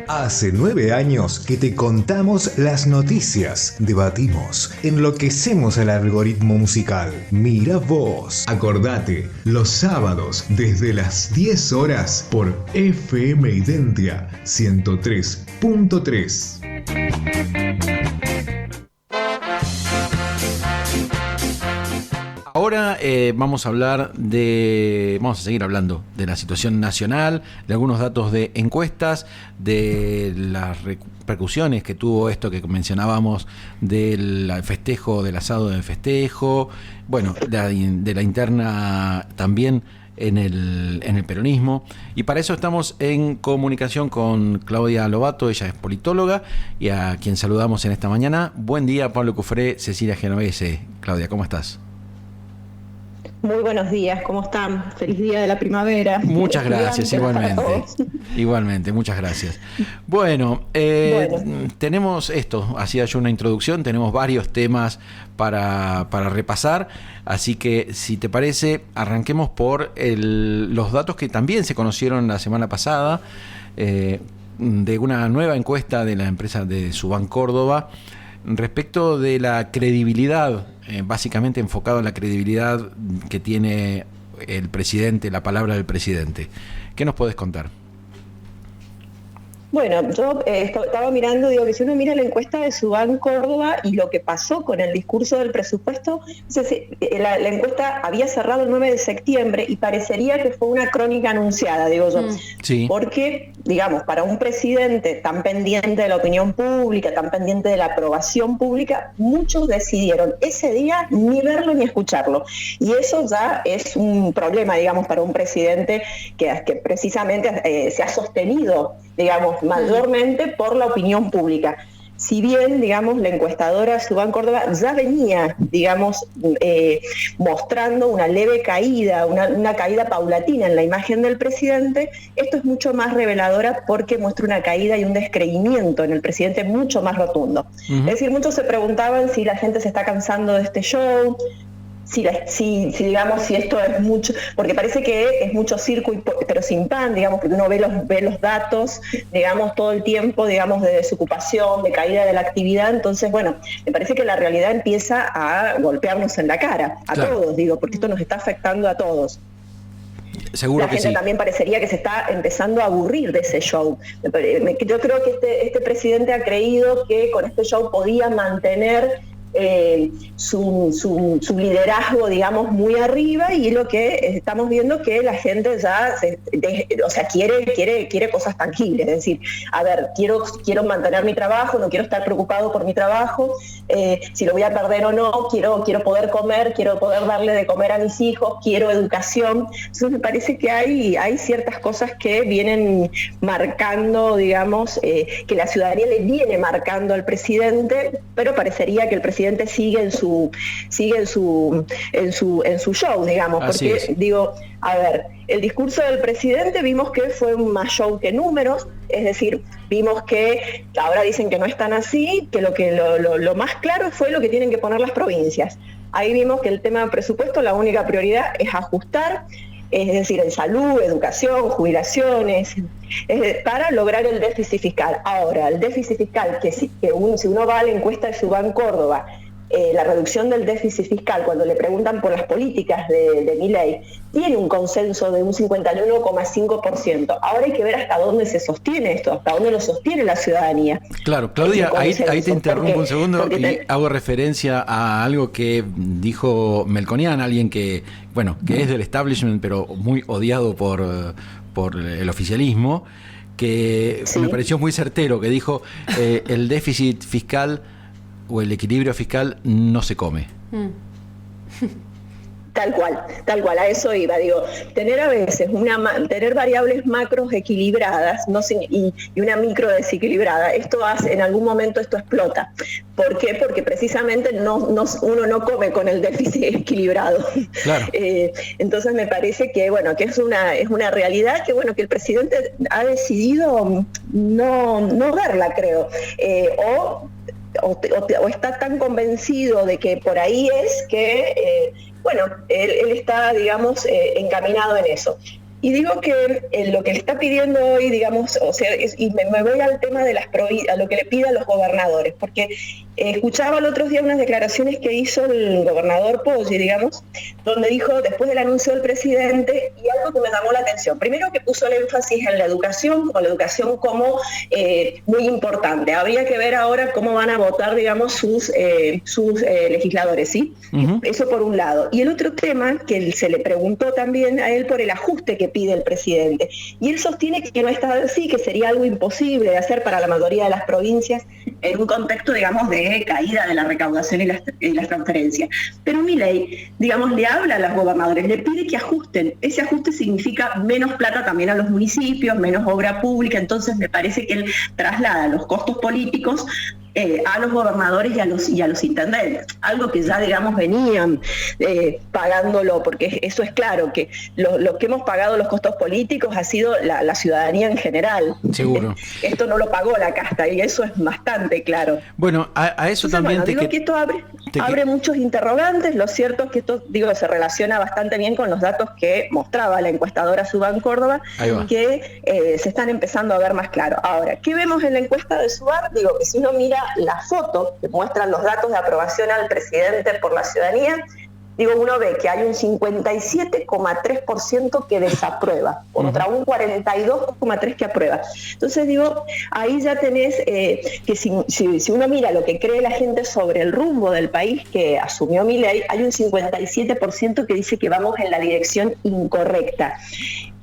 Hace 9 años que te contamos las noticias, debatimos, enloquecemos al algoritmo musical. Mira vos. Acordate, los sábados desde las 10 horas por FM Identia 103.3. Ahora vamos a seguir hablando de la situación nacional, de algunos datos de encuestas, de las repercusiones que tuvo esto que mencionábamos del festejo, del asado de festejo, bueno, de la interna también en el peronismo. Y para eso estamos en comunicación con Claudia Lobato, ella es politóloga y a quien saludamos en esta mañana. Buen día, Pablo Cufré, Cecilia Genovese. Claudia, ¿cómo estás? Muy buenos días, ¿cómo están? Feliz día de la primavera. Muchas gracias, igualmente. Igualmente, muchas gracias. Bueno, tenemos esto, hacía yo una introducción, tenemos varios temas para repasar, así que si te parece, arranquemos por los datos que también se conocieron la semana pasada, de una nueva encuesta de la empresa de Subán Córdoba, respecto de la credibilidad, básicamente enfocado en la credibilidad que tiene el presidente, la palabra del presidente. ¿Qué nos podés contar? Bueno, yo estaba mirando, digo que si uno mira la encuesta de Subán Córdoba y lo que pasó con el discurso del presupuesto, la encuesta había cerrado el 9 de septiembre y parecería que fue una crónica anunciada, digo yo. Sí. Porque, digamos, para un presidente tan pendiente de la opinión pública, tan pendiente de la aprobación pública, muchos decidieron ese día ni verlo ni escucharlo. Y eso ya es un problema, digamos, para un presidente que precisamente se ha sostenido, digamos, mayormente por la opinión pública. Si bien, digamos, la encuestadora Subán Córdoba ya venía, digamos, mostrando una leve caída, una caída paulatina en la imagen del presidente, esto es mucho más reveladora porque muestra una caída y un descreimiento en el presidente mucho más rotundo. Es decir, muchos se preguntaban si la gente se está cansando de este show, si digamos, si esto es mucho, porque parece que es mucho circo pero sin pan, digamos, porque uno ve los datos, digamos, todo el tiempo, digamos, de desocupación, de caída de la actividad. Entonces, bueno, me parece que la realidad empieza a golpearnos en la cara, a claro. Todos, digo, porque esto nos está afectando a todos. Seguro la que gente sí. También parecería que se está empezando a aburrir de ese show. Yo creo que este presidente ha creído que con este show podía mantener su liderazgo, digamos, muy arriba, y lo que estamos viendo que la gente ya quiere cosas tangibles. Es decir, a ver, quiero mantener mi trabajo, no quiero estar preocupado por mi trabajo, si lo voy a perder o no, quiero poder comer, quiero poder darle de comer a mis hijos, quiero educación. Entonces me parece que hay ciertas cosas que vienen marcando, digamos, que la ciudadanía le viene marcando al presidente, pero parecería que el presidente sigue en su show, digamos. Así porque es. Digo, a ver, el discurso del presidente vimos que fue más show que números, es decir, vimos que ahora dicen que no es tan así, que lo más claro fue lo que tienen que poner las provincias. Ahí vimos que el tema del presupuesto, la única prioridad es ajustar, es decir, en salud, educación, jubilaciones, para lograr el déficit fiscal. Ahora, el déficit fiscal, si uno va a la encuesta de Subán Córdoba, la reducción del déficit fiscal, cuando le preguntan por las políticas de Milei, tiene un consenso de un 51,5%. Ahora hay que ver hasta dónde se sostiene esto, hasta dónde lo sostiene la ciudadanía. Claro, Claudia, ahí te interrumpo un segundo y hago referencia a algo que dijo Melconian, alguien que es del establishment, pero muy odiado por el oficialismo, que sí. Me pareció muy certero, que dijo el déficit fiscal o el equilibrio fiscal no se come. Tal cual, a eso iba. Digo, tener a veces tener variables macros equilibradas y una micro desequilibrada, en algún momento esto explota. ¿Por qué? Porque precisamente uno no come con el déficit equilibrado. Claro. Entonces me parece que es una realidad que el presidente ha decidido no verla, creo. O está tan convencido de que por ahí es que él está, digamos, encaminado en eso. Y digo que lo que le está pidiendo hoy, digamos, o sea, y me voy al tema de a lo que le pide a los gobernadores, porque escuchaba el otro día unas declaraciones que hizo el gobernador Poggi, digamos, donde dijo, después del anuncio del presidente, y algo que me llamó la atención. Primero, que puso el énfasis en la educación, o la educación como muy importante. Habría que ver ahora cómo van a votar, digamos, sus legisladores, ¿sí? Uh-huh. Eso por un lado. Y el otro tema, que se le preguntó también a él por el ajuste que pide el presidente. Y él sostiene que no está así, que sería algo imposible de hacer para la mayoría de las provincias en un contexto, digamos, de caída de la recaudación y las transferencias. Pero Milei, digamos, le habla a los gobernadores, le pide que ajusten. Ese ajuste significa menos plata también a los municipios, menos obra pública, entonces me parece que él traslada los costos políticos a los gobernadores y a los intendentes, algo que ya, digamos, venían pagándolo, porque eso es claro, que lo que hemos pagado los costos políticos ha sido la ciudadanía en general. Seguro. Esto no lo pagó la casta, y eso es bastante claro. Bueno, a eso entonces, también bueno, digo que esto abre muchos interrogantes. Lo cierto es que esto, digo, se relaciona bastante bien con los datos que mostraba la encuestadora Subán Córdoba, que se están empezando a ver más claro. Ahora, ¿qué vemos en la encuesta de Subán? Digo que si uno mira la foto que muestran los datos de aprobación al presidente por la ciudadanía, digo, uno ve que hay un 57,3% que desaprueba, contra un 42,3% que aprueba. Entonces, digo, ahí ya tenés que si uno mira lo que cree la gente sobre el rumbo del país que asumió Milei, hay un 57% que dice que vamos en la dirección incorrecta.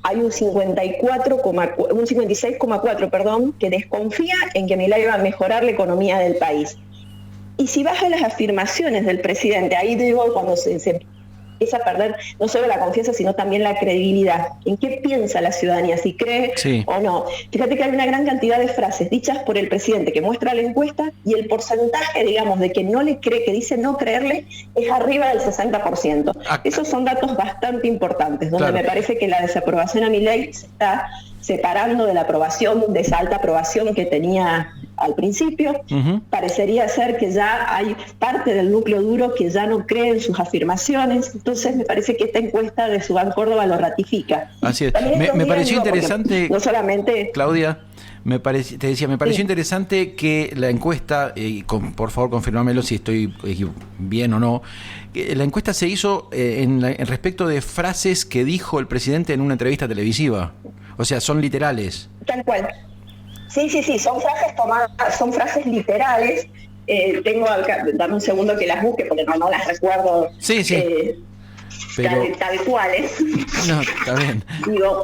Hay un 56,4%, que desconfía en que Milei va a mejorar la economía del país. Y si vas a las afirmaciones del presidente, ahí digo, cuando se empieza a perder no solo la confianza, sino también la credibilidad. ¿En qué piensa la ciudadanía? Si cree o no. Fíjate que hay una gran cantidad de frases dichas por el presidente que muestra la encuesta, y el porcentaje, digamos, de que no le cree, que dice no creerle, es arriba del 60%. Esos son datos bastante importantes, donde me parece que la desaprobación a Milei se está separando de la aprobación, de esa alta aprobación que tenía al principio. Parecería ser que ya hay parte del núcleo duro que ya no cree en sus afirmaciones. Entonces me parece que esta encuesta de Subán Córdoba lo ratifica. Así es. Me pareció interesante, no solamente Claudia, me pareció interesante que la encuesta, por favor confirmámelo si estoy bien o no, la encuesta se hizo en respecto de frases que dijo el presidente en una entrevista televisiva. O sea, son literales. Tal cual. Sí, son frases tomadas, son frases literales. Tengo acá, dame un segundo que las busque porque no las recuerdo. Sí. Pero tal cuales. No, está bien. Digo,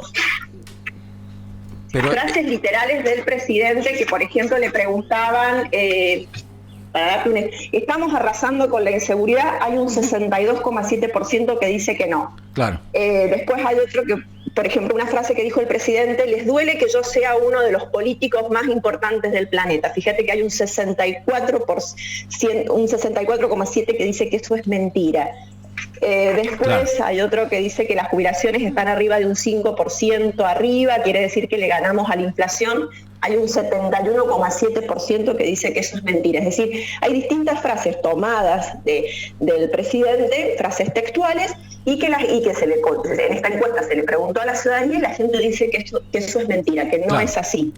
frases literales del presidente que, por ejemplo, le preguntaban, para darte estamos arrasando con la inseguridad, hay un 62,7% que dice que no. Claro. Después hay otro que, por ejemplo, una frase que dijo el presidente: les duele que yo sea uno de los políticos más importantes del planeta. Fíjate que hay un 64,7% que dice que eso es mentira. Después hay otro que dice que las jubilaciones están arriba de un 5% arriba, quiere decir que le ganamos a la inflación. Hay un 71,7% que dice que eso es mentira. Es decir, hay distintas frases tomadas del presidente, frases textuales, y que en esta encuesta se le preguntó a la ciudadanía y la gente dice que eso es mentira, que no es así.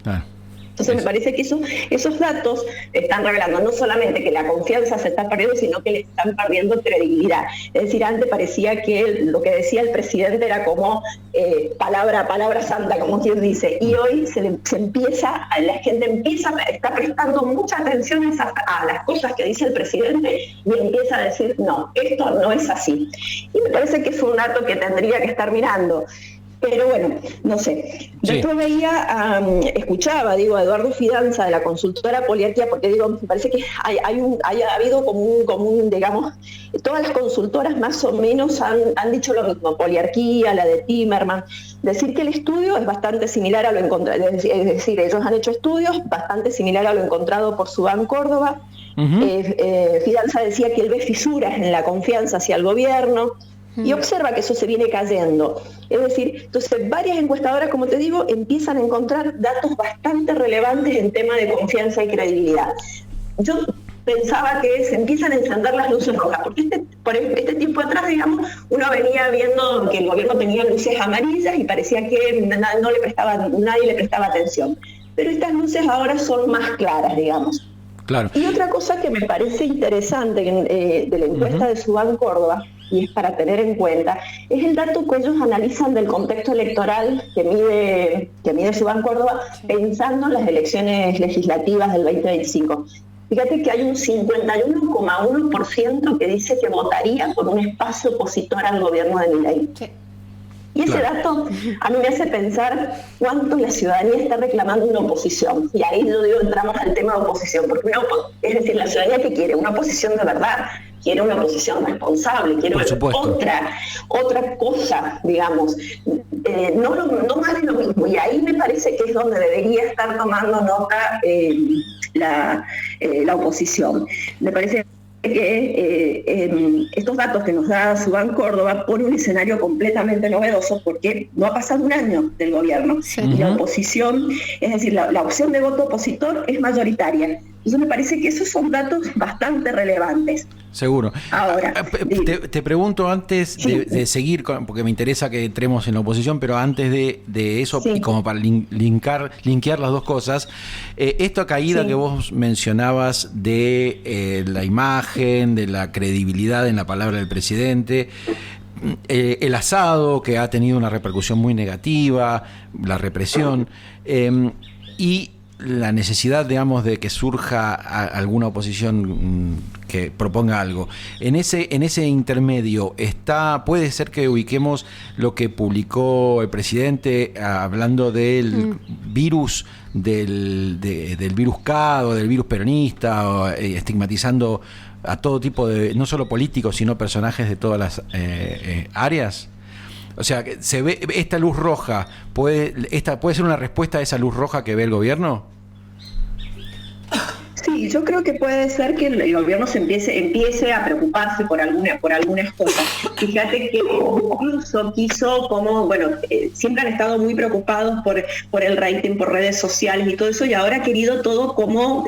Entonces me parece que esos datos están revelando no solamente que la confianza se está perdiendo, sino que le están perdiendo credibilidad. Es decir, antes parecía que lo que decía el presidente era como palabra santa, como quien dice, y hoy la gente está prestando mucha atención a las cosas que dice el presidente y empieza a decir, no, esto no es así. Y me parece que es un dato que tendría que estar mirando. Pero bueno, no sé. Después escuchaba, a Eduardo Fidanza de la consultora Poliarquía, porque me parece que ha habido como un, digamos, todas las consultoras más o menos han dicho lo mismo, Poliarquía, la de Timerman, decir que el estudio es bastante similar a lo encontrado, es decir, ellos han hecho estudios bastante similar a lo encontrado por Subán Córdoba. Fidanza decía que él ve fisuras en la confianza hacia el gobierno, y observa que eso se viene cayendo. Es decir, entonces varias encuestadoras, como te digo, empiezan a encontrar datos bastante relevantes en tema de confianza y credibilidad. Yo pensaba que se empiezan a encender las luces rojas, porque por este tiempo atrás, digamos, uno venía viendo que el gobierno tenía luces amarillas y parecía que nadie le prestaba atención. Pero estas luces ahora son más claras, digamos. Claro. Y otra cosa que me parece interesante de la encuesta de Subán Córdoba, y es para tener en cuenta, es el dato que ellos analizan del contexto electoral que mide Subán Córdoba, pensando en las elecciones legislativas del 2025. Fíjate que hay un 51,1% que dice que votaría por un espacio opositor al gobierno de Milei. Sí. Y ese dato a mí me hace pensar cuánto la ciudadanía está reclamando una oposición. Y ahí entramos al tema de oposición, porque es decir, la ciudadanía que quiere una oposición de verdad, quiere una oposición responsable, quiere otra cosa, digamos, no más de lo mismo. Y ahí me parece que es donde debería estar tomando nota la oposición. Me parece que estos datos que nos da Subán Córdoba ponen un escenario completamente novedoso, porque no ha pasado un año del gobierno y la oposición, es decir, la opción de voto opositor es mayoritaria. Entonces me parece que esos son datos bastante relevantes. Seguro. Ahora, te pregunto antes de seguir, porque me interesa que entremos en la oposición, pero antes de eso, y como para linkear las dos cosas, esta caída que vos mencionabas de la imagen, de la credibilidad en la palabra del presidente, el asado, que ha tenido una repercusión muy negativa, la represión, y la necesidad, digamos, de que surja alguna oposición que proponga algo. En ese intermedio puede ser que ubiquemos lo que publicó el presidente hablando del virus, del virus K o del virus peronista, estigmatizando a todo tipo de, no solo políticos, sino personajes de todas las áreas. O sea, se ve esta luz roja, ¿puede ser una respuesta a esa luz roja que ve el gobierno? Sí, yo creo que puede ser que el gobierno empiece a preocuparse por algunas cosas. Fíjate que incluso quiso, siempre han estado muy preocupados por el rating, por redes sociales y todo eso, y ahora ha querido todo como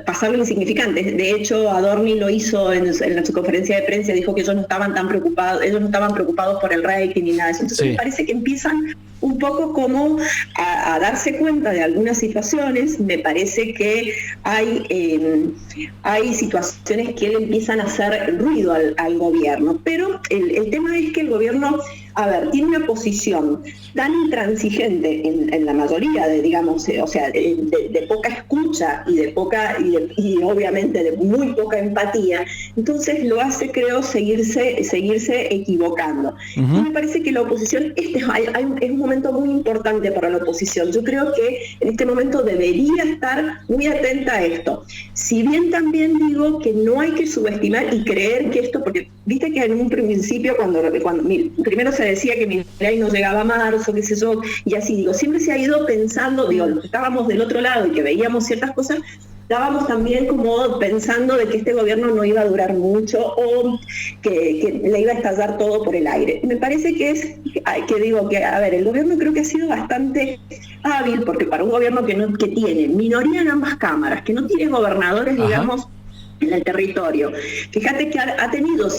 pasarlo insignificante. De hecho, Adorni lo hizo en su conferencia de prensa, dijo que ellos no estaban preocupados por el rating ni nada de eso. Entonces me parece que empiezan un poco como a darse cuenta de algunas situaciones. Me parece que hay situaciones que le empiezan a hacer ruido al gobierno, pero el tema es que el gobierno, tiene una posición tan intransigente en la mayoría de poca escucha y obviamente de muy poca empatía, entonces lo hace, creo, seguirse equivocando. Y me parece que la oposición, es un momento muy importante para la oposición. Yo creo que en este momento debería estar muy atenta a esto. Si bien también digo que no hay que subestimar y creer que esto, porque viste que en un principio cuando primero se decía que Milei no llegaba a marzo, qué sé yo, y así, siempre se ha ido pensando, los que estábamos del otro lado y que veíamos ciertas cosas, estábamos también como pensando de que este gobierno no iba a durar mucho o que le iba a estallar todo por el aire. Me parece que el gobierno creo que ha sido bastante hábil, porque para un gobierno que tiene minoría en ambas cámaras, que no tiene gobernadores, digamos, en el territorio, fíjate que ha tenido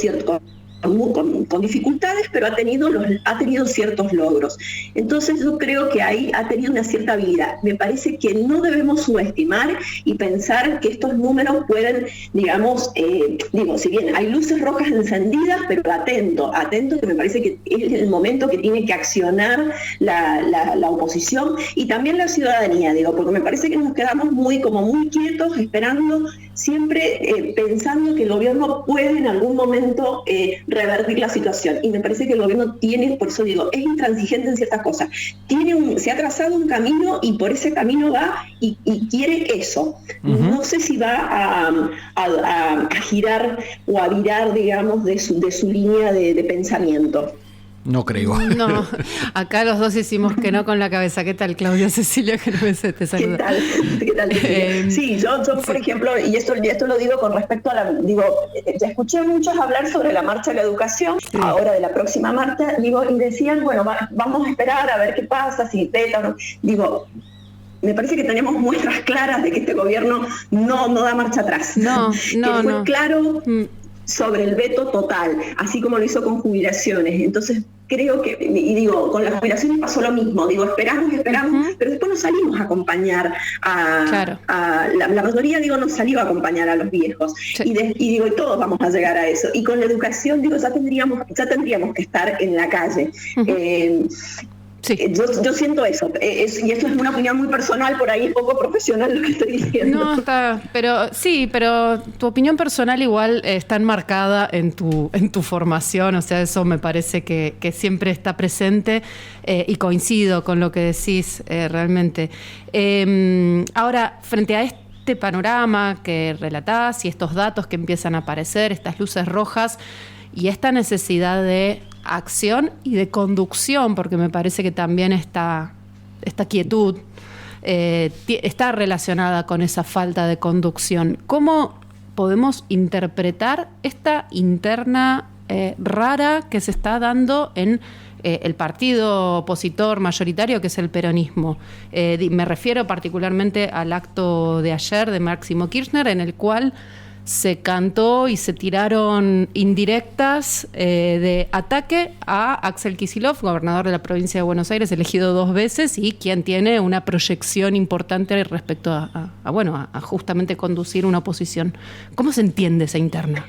con dificultades, pero ha tenido ciertos logros. Entonces yo creo que ahí ha tenido una cierta habilidad. Me parece que no debemos subestimar y pensar que estos números pueden, si bien hay luces rojas encendidas, pero atento, que me parece que es el momento que tiene que accionar la oposición y también la ciudadanía, porque me parece que nos quedamos muy quietos, esperando, siempre pensando que el gobierno puede en algún momento revertir la situación, y me parece que el gobierno tiene, por eso digo, es intransigente en ciertas cosas, se ha trazado un camino y por ese camino va y quiere eso. No sé si va a girar o a virar, digamos, de su línea de pensamiento. No creo. No, acá los dos hicimos que no con la cabeza. ¿Qué tal, Claudia Cecilia? Que no te saluda. ¿Qué tal? Sí, yo por ejemplo, y esto lo digo con respecto a ya escuché a muchos hablar sobre la marcha de la educación, ahora de la próxima marcha, y decían, vamos a esperar a ver qué pasa, si peta o no. me parece que tenemos muestras claras de que este gobierno no da marcha atrás. Que fue claro sobre el veto total, así como lo hizo con jubilaciones. Entonces creo que, y digo, con las jubilaciones pasó lo mismo, digo, esperamos, pero después no salimos a acompañar a la mayoría, digo, no salió a acompañar a los viejos. Sí. Y digo, y todos vamos a llegar a eso. Y con la educación, digo, ya tendríamos que estar en la calle. Sí. Yo siento eso, y esto es una opinión muy personal, por ahí poco profesional lo que estoy diciendo. No, pero tu opinión personal igual está enmarcada en tu formación, o sea, eso me parece que siempre está presente, y coincido con lo que decís realmente. Ahora, frente a este panorama que relatás y estos datos que empiezan a aparecer, estas luces rojas y esta necesidad de acción y de conducción, porque me parece que también esta quietud está relacionada con esa falta de conducción. ¿Cómo podemos interpretar esta interna rara que se está dando en el partido opositor mayoritario, que es el peronismo? Me refiero particularmente al acto de ayer de Máximo Kirchner, en el cual se cantó y se tiraron indirectas de ataque a Axel Kicillof, gobernador de la provincia de Buenos Aires, elegido 2 veces y quien tiene una proyección importante respecto a justamente conducir una oposición. ¿Cómo se entiende esa interna?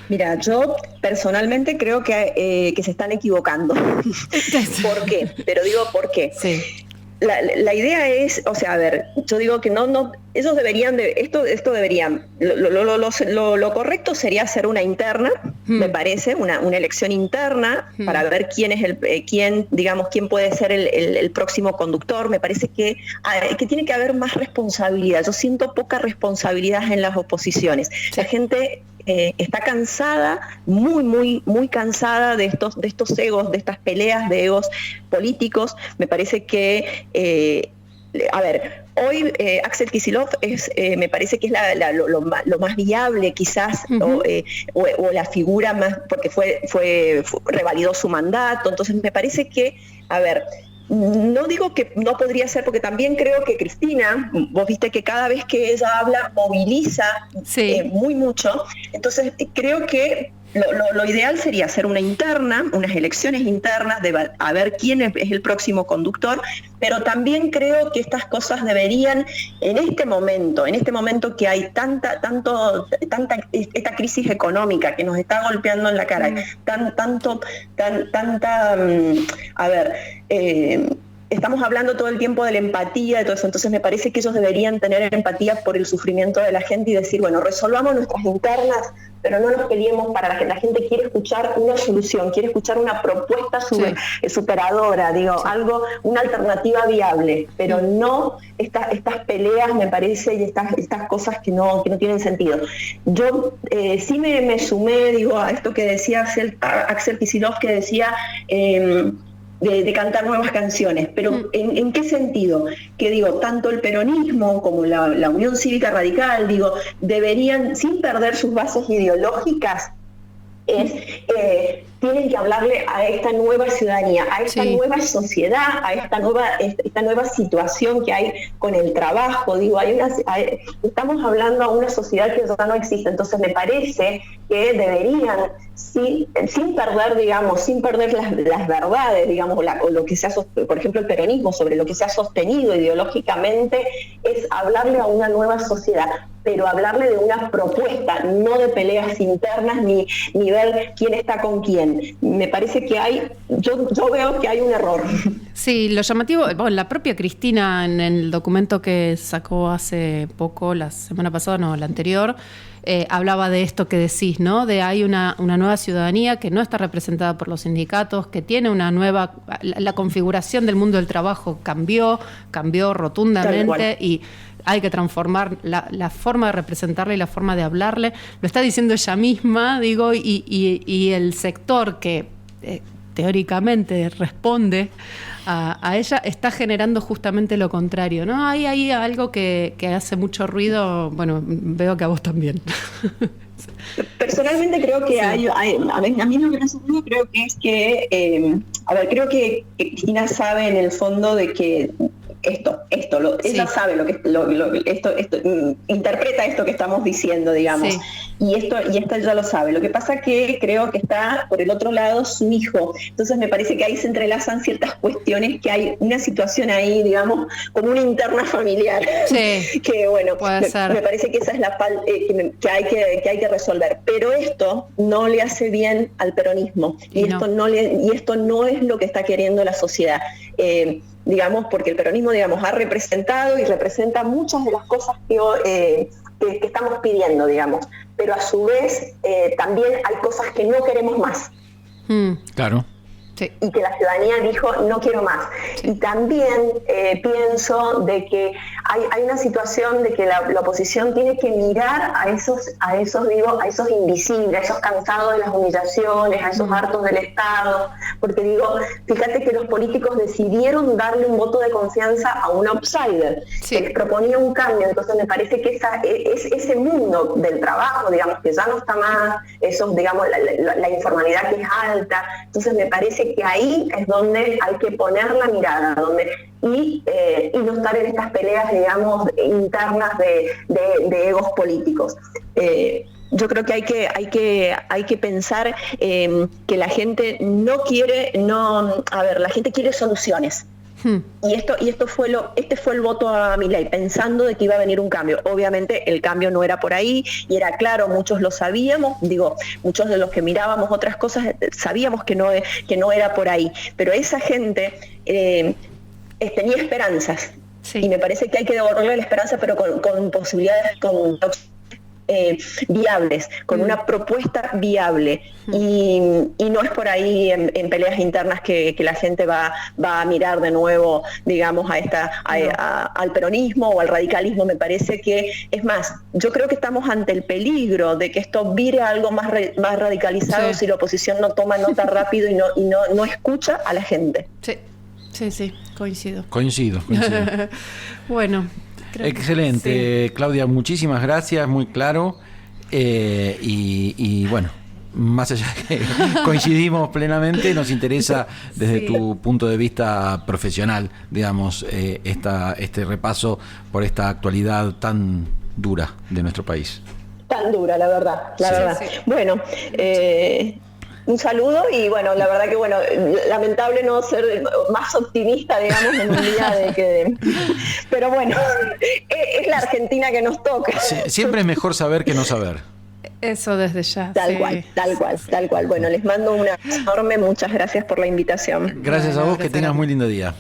Mira, yo personalmente creo que se están equivocando. ¿Por qué? Pero digo, ¿por qué? Sí. La idea es, o sea, a ver, yo digo que no, ellos deberían esto deberían, lo correcto sería hacer una interna, me parece, una elección interna para ver quién es quién puede ser el próximo conductor. Me parece que tiene que haber más responsabilidad. Yo siento poca responsabilidad en las oposiciones. La gente está cansada, muy cansada de estos egos, de estas peleas de egos políticos. Me parece que, hoy Axel Kicillof me parece que es lo más viable, quizás, o la figura más, porque revalidó su mandato. Entonces me parece que, no digo que no podría ser, porque también creo que Cristina, vos viste que cada vez que ella habla moviliza mucho. Entonces creo que lo ideal sería hacer una interna, unas elecciones internas, a ver quién es el próximo conductor, pero también creo que estas cosas deberían, en este momento que hay esta crisis económica que nos está golpeando en la cara, estamos hablando todo el tiempo de la empatía, de todo eso. Entonces me parece que ellos deberían tener empatía por el sufrimiento de la gente y decir, bueno, resolvamos nuestras internas, pero no nos peleemos. Para la gente quiere escuchar una solución, quiere escuchar una propuesta superadora, una alternativa viable, pero no estas peleas, me parece, y estas cosas que no tienen sentido. Yo sí me sumé, a esto que decía Axel Kicillof, que decía de cantar nuevas canciones, pero ¿en qué sentido? Que tanto el peronismo como la Unión Cívica Radical, deberían, sin perder sus bases ideológicas, tienen que hablarle a esta nueva ciudadanía, a esta nueva sociedad, a esta nueva situación que hay con el trabajo. Estamos hablando a una sociedad que ya no existe. Entonces me parece que deberían, sin perder las verdades, o lo que se ha, por ejemplo, el peronismo, sobre lo que se ha sostenido ideológicamente, es hablarle a una nueva sociedad, pero hablarle de una propuesta, no de peleas internas ni ver quién está con quién. Me parece que yo veo que hay un error. Sí, lo llamativo, la propia Cristina en el documento que sacó hace poco, la semana pasada, no, la anterior, hablaba de esto que decís, ¿no? De hay una nueva ciudadanía que no está representada por los sindicatos, que tiene una nueva, la configuración del mundo del trabajo cambió rotundamente y hay que transformar la forma de representarle y la forma de hablarle. Lo está diciendo ella misma, y el sector que teóricamente responde a ella está generando justamente lo contrario, ¿no? Hay algo que hace mucho ruido, veo que a vos también. Personalmente creo que a mí lo que me hace ruido creo que es que, creo que Cristina sabe en el fondo de que ella sabe interpreta esto que estamos diciendo, digamos, y esto ya lo sabe. Lo que pasa que creo que está por el otro lado su hijo, entonces me parece que ahí se entrelazan ciertas cuestiones, que hay una situación ahí, digamos, como una interna familiar, que bueno, me parece que esa es la que hay que resolver, pero esto no le hace bien al peronismo, y esto no es lo que está queriendo la sociedad. Digamos, porque el peronismo, digamos, ha representado y representa muchas de las cosas que estamos pidiendo, digamos, pero a su vez también hay cosas que no queremos más. Claro. Sí. Y que la ciudadanía dijo, no quiero más. Sí. Y también pienso de que hay una situación de que la oposición tiene que mirar a esos invisibles, a esos cansados de las humillaciones, a esos hartos del Estado, porque digo, fíjate que los políticos decidieron darle un voto de confianza a un outsider, que les proponía un cambio. Entonces me parece que ese mundo del trabajo, digamos, que ya no está más, digamos, la informalidad que es alta, entonces me parece que ahí es donde hay que poner la mirada, y no estar en estas peleas, digamos, internas de egos políticos. Yo creo que hay que pensar que la gente la gente quiere soluciones. Este fue el voto a Milei, pensando de que iba a venir un cambio. Obviamente el cambio no era por ahí, y era claro, muchos lo sabíamos, muchos de los que mirábamos otras cosas sabíamos que no era por ahí, pero esa gente tenía esperanzas, y me parece que hay que devolverle la esperanza, pero con posibilidades, con viables, con una propuesta viable, y no es por ahí en peleas internas que la gente va a mirar de nuevo, digamos, al peronismo o al radicalismo. Me parece que, es más, yo creo que estamos ante el peligro de que esto vire a algo más radicalizado si la oposición no toma nota rápido y no escucha a la gente. Sí, coincido. Bueno. Excelente, Claudia, muchísimas gracias, muy claro, y bueno, más allá de que coincidimos plenamente, nos interesa desde tu punto de vista profesional, digamos, este repaso por esta actualidad tan dura de nuestro país. Tan dura, la verdad. Sí. Bueno, un saludo, y bueno, la verdad que lamentable no ser más optimista, digamos, en un día pero bueno, es la Argentina que nos toca. Siempre es mejor saber que no saber. Eso desde ya. Tal cual. Bueno, les mando un abrazo enorme, muchas gracias por la invitación. Gracias a vos, que tengas muy lindo día.